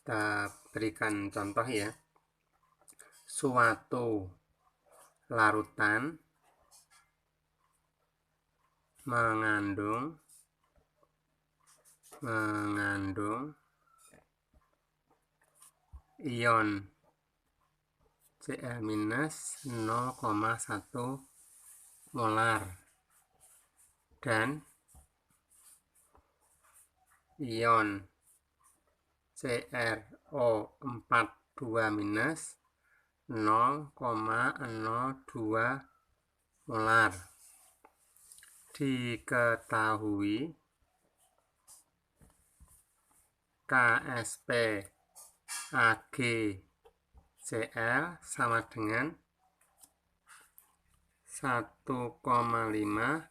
Kita berikan contoh ya. Suatu larutan mengandung ion Cl- 0,1 molar dan ion CrO4 2- 0,02 molar. Diketahui Ksp AgCl sama dengan 1,5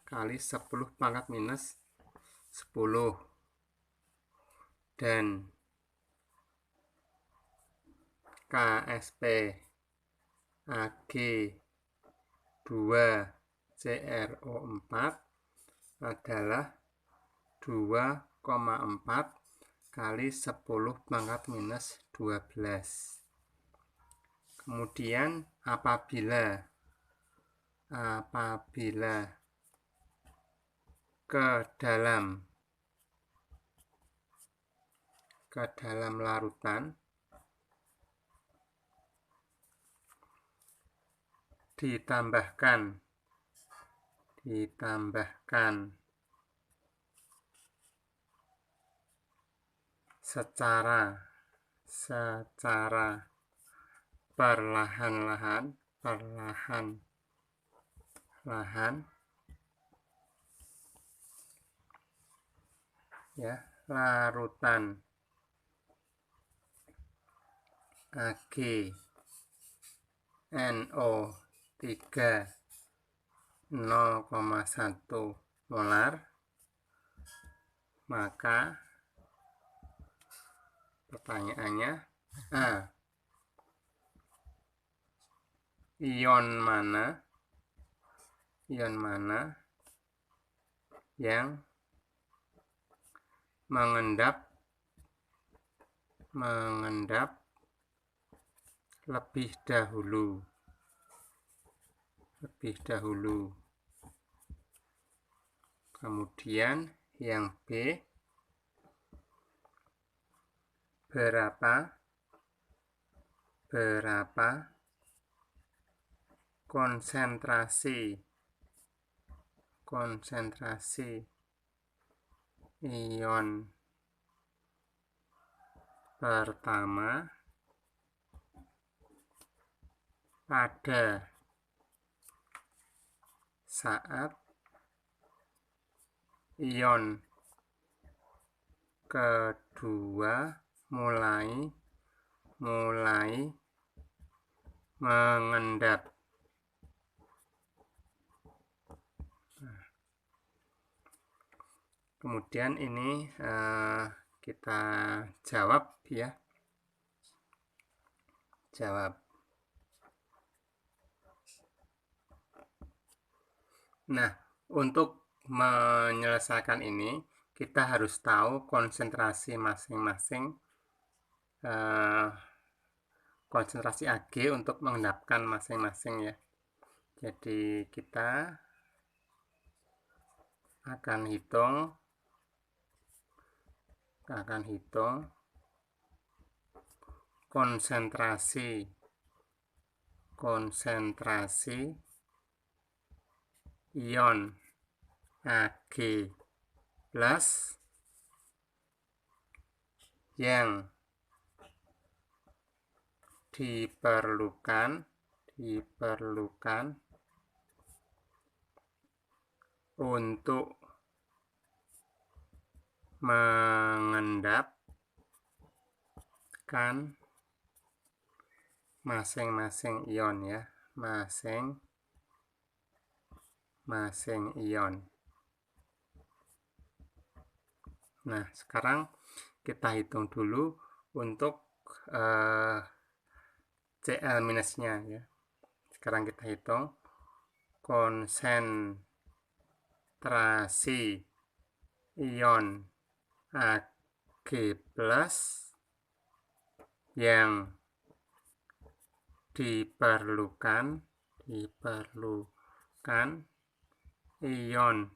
kali 10 pangkat minus 10 dan Ksp Ag2CrO4 adalah 2,4 kali 10 pangkat minus 12. Kemudian apabila ke dalam larutan ditambahkan secara perlahan-lahan ya, larutan AgNO3 0,1 molar, maka pertanyaannya ion mana yang mengendap lebih dahulu. Kemudian yang B, berapa konsentrasi ion pertama pada saat ion kedua mulai mengendap. Kemudian ini kita jawab ya. Nah, untuk menyelesaikan ini kita harus tahu konsentrasi masing-masing konsentrasi Ag untuk mengendapkan masing-masing ya. Jadi kita akan hitung konsentrasi ion Ag plus yang diperlukan untuk mengendapkan masing-masing ion ya, masing ion. Nah, sekarang kita hitung dulu untuk Cl minusnya ya. Sekarang kita hitung konsentrasi ion Ag plus yang diperlukan ion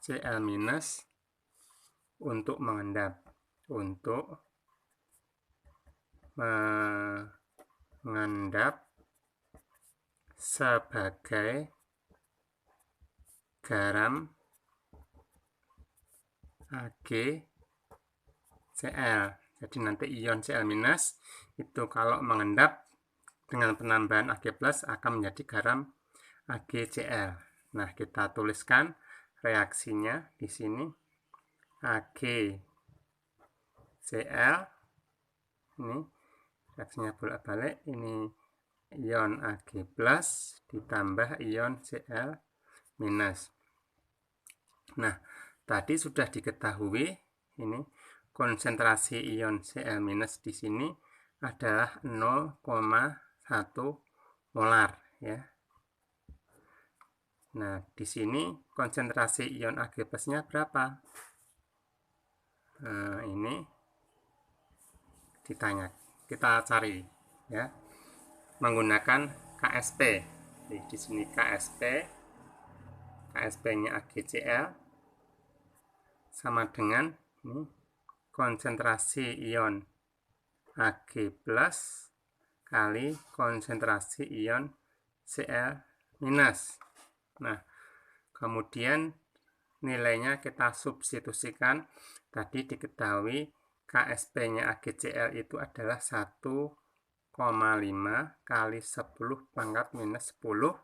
Cl- untuk mengendap sebagai garam AgCl. Jadi nanti ion Cl- itu kalau mengendap dengan penambahan Ag+ akan menjadi garam AgCl. Nah, kita tuliskan reaksinya di sini. AgCl, ini reaksinya bolak-balik, ini ion Ag+ ditambah ion Cl-. Nah, tadi sudah diketahui ini konsentrasi ion Cl- di sini adalah 0,1 molar ya. Nah, di sini konsentrasi ion Ag+-nya berapa? Nah, ini ditanya. Kita cari ya menggunakan KSP. Di sini KSP-nya AgCl sama dengan ini, konsentrasi ion Ag+ kali konsentrasi ion Cl-. Nah, kemudian nilainya kita substitusikan. Tadi diketahui KSP-nya AgCl itu adalah 1,5 kali 10⁻⁻10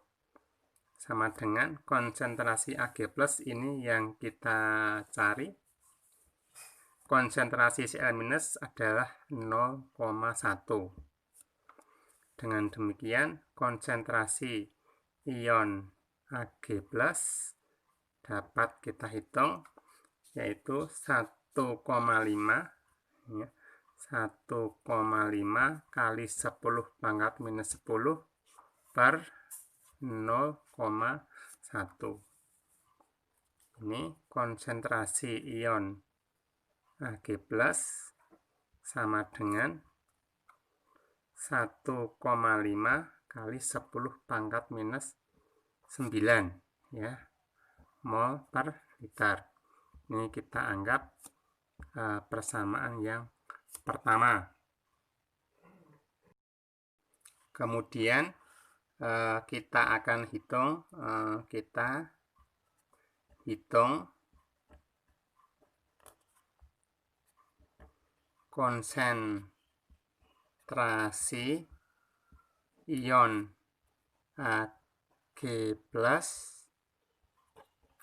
sama dengan konsentrasi Ag+ ini yang kita cari. Konsentrasi Cl- adalah 0,1. Dengan demikian konsentrasi ion Ag+ dapat kita hitung yaitu 1,5 ya, 1,5 kali 10⁻⁻10 per 0,1. Ini konsentrasi ion Ag+ sama dengan 1,5 kali 10⁻⁹ ya, mol per liter. Ini kita anggap persamaan yang pertama. Kemudian kita akan hitung konsentrasi ion Ag+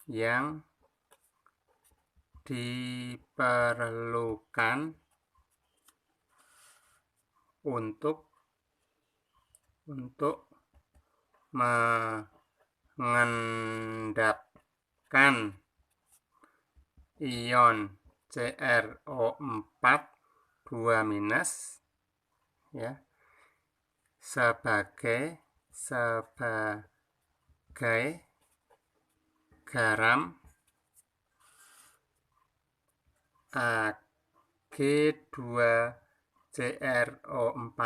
yang diperlukan untuk mengendapkan ion CrO4 2- ya sebagai garam Ag2CrO4.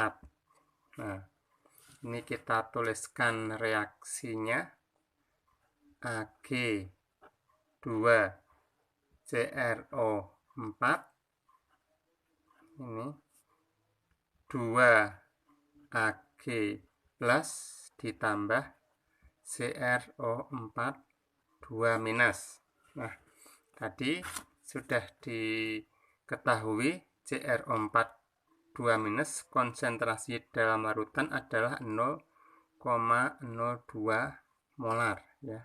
Nah, ini kita tuliskan reaksinya. Ag2CrO4 ini 2Ag+ ditambah CrO4 2-. Nah, tadi sudah diketahui CrO4 2- konsentrasi dalam larutan adalah 0,02 molar ya.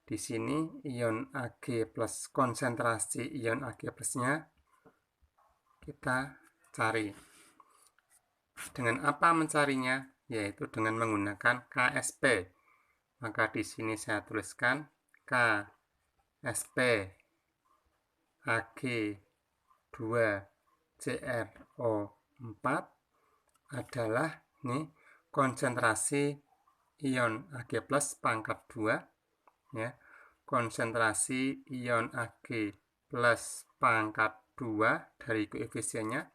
Di sini ion Ag+, konsentrasi ion Ag+-nya kita cari. Dengan apa mencarinya? Yaitu dengan menggunakan KSP. Maka di sini saya tuliskan KSP Ag2CrO4 adalah nih konsentrasi ion Ag+ pangkat 2 ya. Konsentrasi ion Ag+ pangkat 2 dari koefisiennya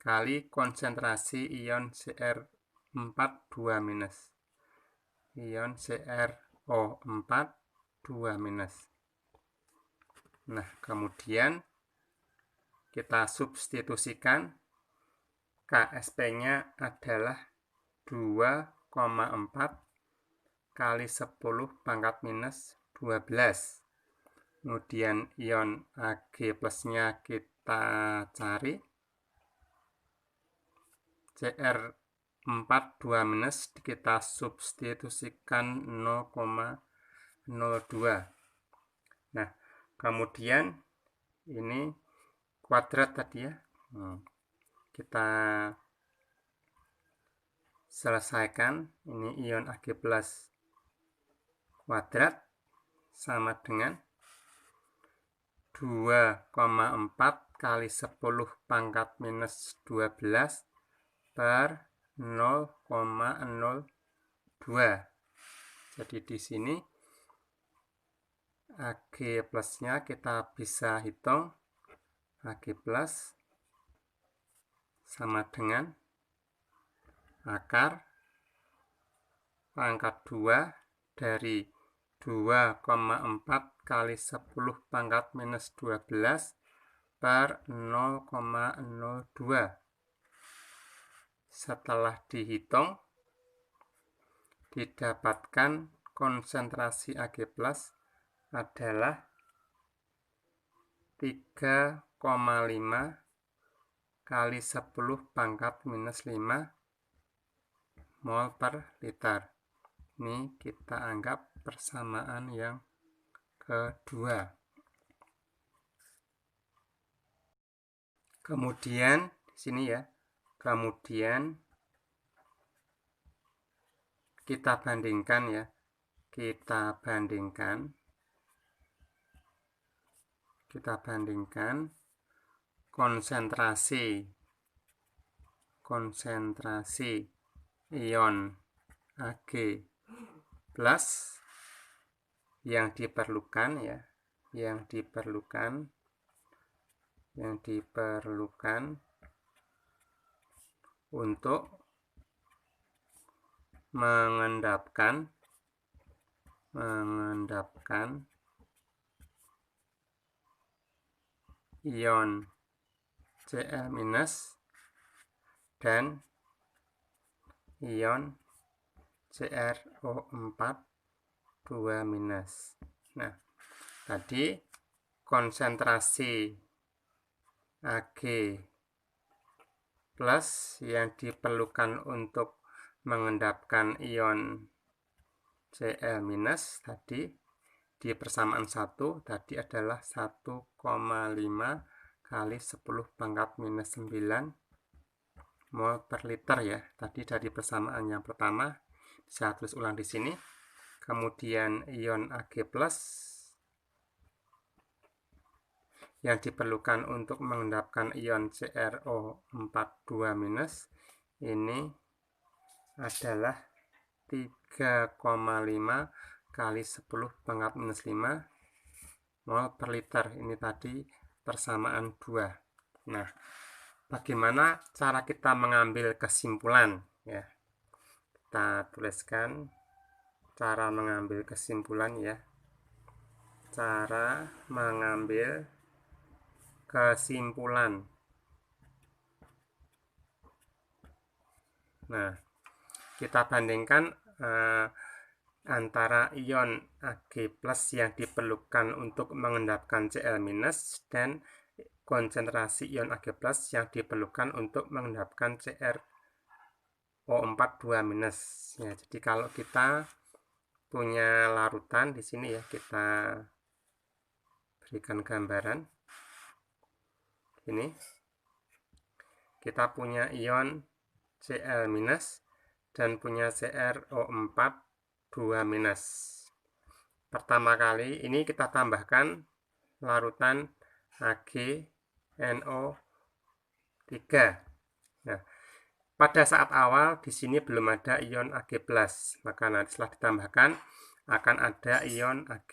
kali konsentrasi ion Cr4 2-. Ion CrO4 2-. Nah, kemudian kita substitusikan. KSP-nya adalah 2,4 kali 10 pangkat minus 12. Kemudian ion Ag plusnya kita cari. Cr4 2- kita substitusikan 0,02. Nah, kemudian ini kuadrat tadi ya. Kita selesaikan. Ini ion Ag plus kuadrat sama dengan 2,4 kali 10 pangkat minus 12 per 0,02. Jadi di sini Ag plusnya kita bisa hitung. Ag plus sama dengan akar pangkat 2 dari 2,4 kali 10 pangkat minus 12 per 0,02. Setelah dihitung, didapatkan konsentrasi Ag plus adalah 3,5 kali 10 pangkat minus 5 mol per liter. Ini kita anggap persamaan yang kedua. Kemudian di sini ya. Kemudian kita bandingkan ya. Kita bandingkan konsentrasi ion Ag plus yang diperlukan ya, yang diperlukan untuk mengendapkan ion Cl- dan ion CrO4 2-. Nah, tadi konsentrasi Ag plus yang diperlukan untuk mengendapkan ion Cl- tadi di persamaan 1 tadi adalah 1,5 kali 10 pangkat minus 9 mol per liter ya. Tadi dari persamaan yang pertama, saya tulis ulang di sini. Kemudian ion Ag plus yang diperlukan untuk mengendapkan ion CrO4 2- ini adalah 3,5 kali 10 pangkat minus 5 mol per liter. Ini tadi persamaan 2. Nah, bagaimana cara kita mengambil kesimpulan ya? Kita tuliskan cara mengambil kesimpulan ya. Cara mengambil kesimpulan. Nah, kita bandingkan antara ion Ag plus yang diperlukan untuk mengendapkan Cl- dan konsentrasi ion Ag plus yang diperlukan untuk mengendapkan CrO4 2-. Ya, jadi kalau kita punya larutan di sini ya, kita berikan gambaran. Ini kita punya ion Cl- dan punya CrO4 2-. Pertama kali ini kita tambahkan larutan AgNO3. Nah, pada saat awal di sini belum ada ion Ag plus, maka nanti setelah ditambahkan akan ada ion Ag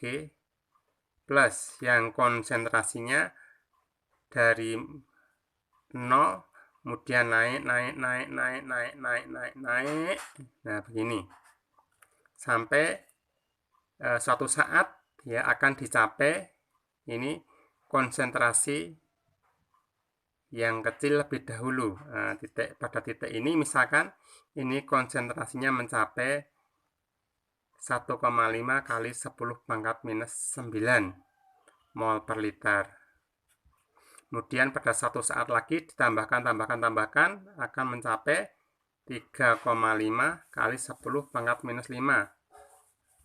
plus yang konsentrasinya dari 0 kemudian naik. Nah, begini. Sampai suatu saat ya akan dicapai ini konsentrasi yang kecil lebih dahulu. Nah, pada titik ini misalkan ini konsentrasinya mencapai 1,5 kali 10 pangkat minus 9 mol per liter. Kemudian pada satu saat lagi ditambahkan akan mencapai 3,5 kali 10 pangkat minus 5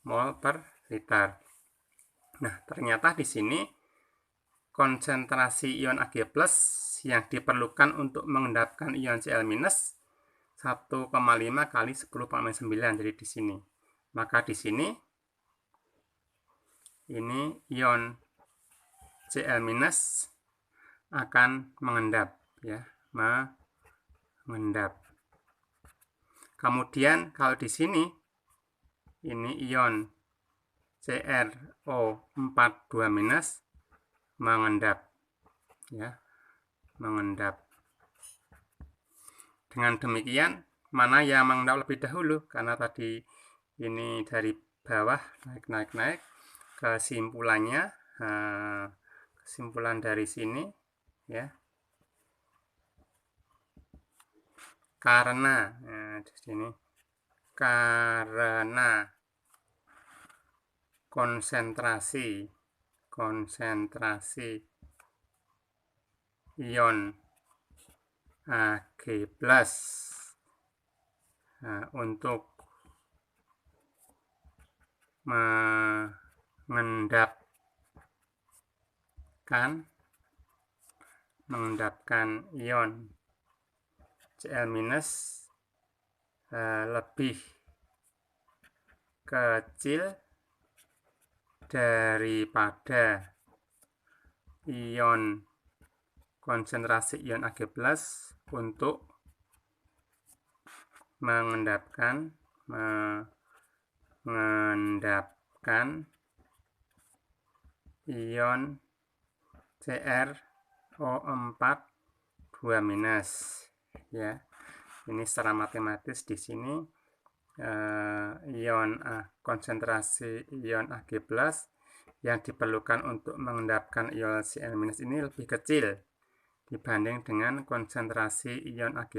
mol per liter. Nah, ternyata di sini konsentrasi ion Ag+ yang diperlukan untuk mengendapkan ion Cl- 1,5 kali 10 pangkat minus 9. Jadi di sini. Maka di sini ini ion Cl- akan mengendap ya, mengendap. Kemudian kalau di sini ini ion CrO42- mengendap ya, mengendap. Dengan demikian mana yang mengendap lebih dahulu, karena tadi ini dari bawah naik. Kesimpulannya kesimpulan dari sini ya, karena di sini karena konsentrasi ion Ag+ untuk mengendapkan ion Cl- lebih kecil daripada ion konsentrasi ion Ag+ untuk mengendapkan ion CrO42- ya. Ini secara matematis di sini konsentrasi ion Ag+ yang diperlukan untuk mengendapkan ion Cl- ini lebih kecil dibanding dengan konsentrasi ion Ag+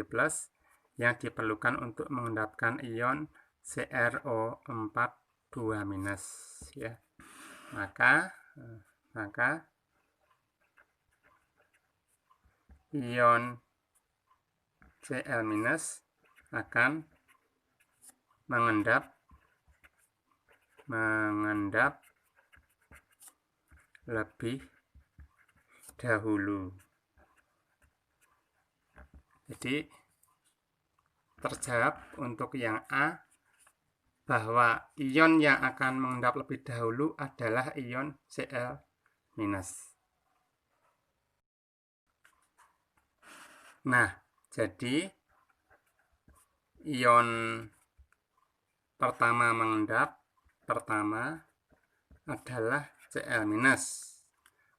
yang diperlukan untuk mengendapkan ion CrO42- ya. Maka ion Cl- akan mengendap lebih dahulu. Jadi terjawab untuk yang A, bahwa ion yang akan mengendap lebih dahulu adalah ion Cl-. Nah, jadi ion pertama adalah Cl-.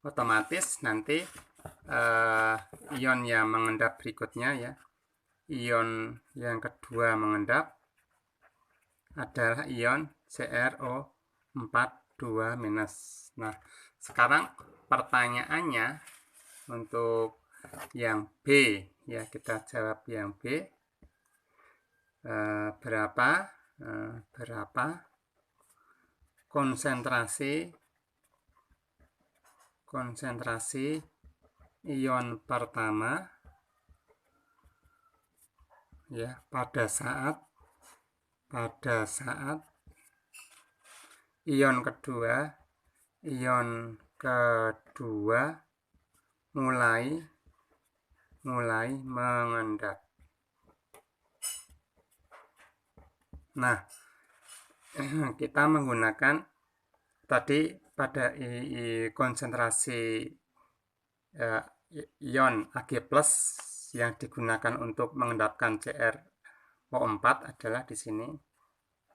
Otomatis nanti ion yang mengendap berikutnya ya, ion yang kedua mengendap adalah ion CrO42-. Nah, sekarang pertanyaannya untuk yang B ya, kita jawab yang B. Berapa konsentrasi ion pertama ya pada saat ion kedua mulai mengendap. Nah, kita menggunakan tadi pada konsentrasi ion Ag+ yang digunakan untuk mengendapkan CrO4 adalah di sini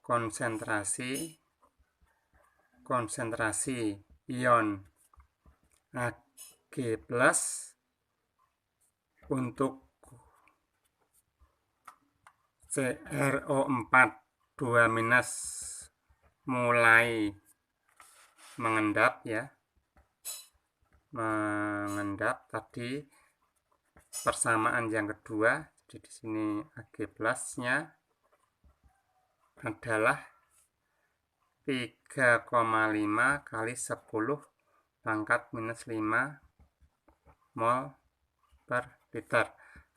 konsentrasi ion Ag+ untuk CrO4 2 minus mulai mengendap ya, mengendap tadi persamaan yang kedua. Jadi di sini Ag plusnya adalah 3,5 kali 10 pangkat minus 5 mol per liter.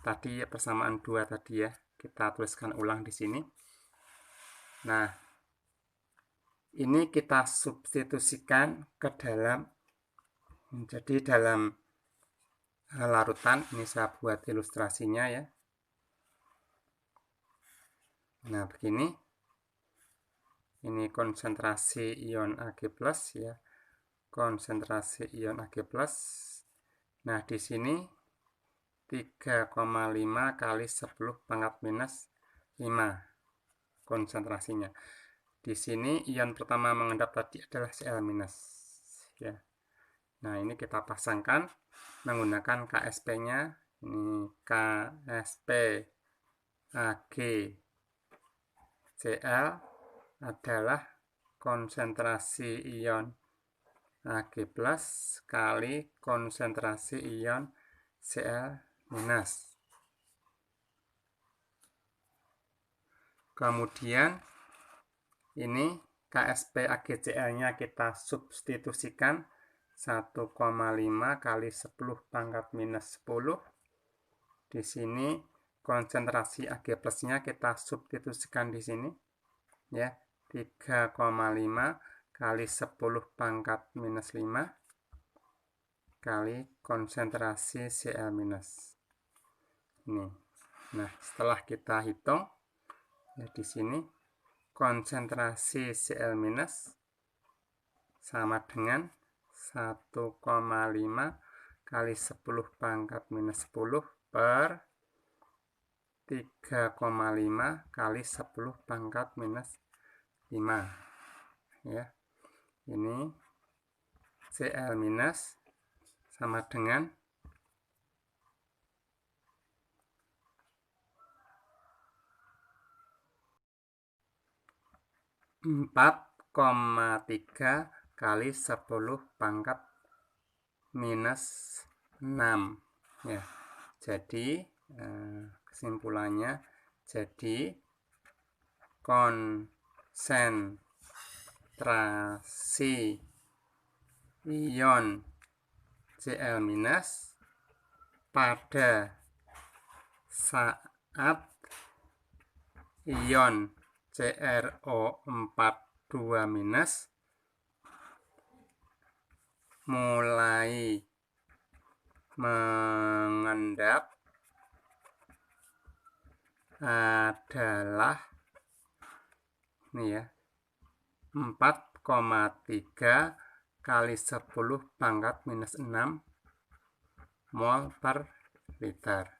Tadi persamaan 2 tadi ya, kita tuliskan ulang di sini. Nah, ini kita substitusikan ke dalam, jadi dalam larutan. Ini saya buat ilustrasinya ya. Nah, begini. Ini konsentrasi ion Ag+ ya. Konsentrasi ion Ag+. Nah, di sini 3,5 kali 10 pangkat minus 5 konsentrasinya. Di sini ion pertama mengendap tadi adalah Cl- ya. Nah, ini kita pasangkan menggunakan KSP-nya. Ini KSP AgCl adalah konsentrasi ion Ag+ kali konsentrasi ion Cl-. Kemudian ini KSP AgCl-nya kita substitusikan 1,5 kali 10 pangkat minus 10. Di sini konsentrasi Ag+ nya kita substitusikan di sini ya, 3,5 kali 10 pangkat minus 5 kali konsentrasi Cl-. Ini. Nah, setelah kita hitung ya, di sini konsentrasi Cl- sama dengan 1,5 kali 10 pangkat minus 10 per 3,5 kali 10 pangkat minus 5 ya. Ini Cl- sama dengan 4,3 kali 10 pangkat minus 6 ya. Jadi kesimpulannya, jadi konsentrasi ion Cl- pada saat ion CrO4 2- mulai mengendap adalah ini ya, 4,3 kali 10 pangkat minus 6 mol per liter.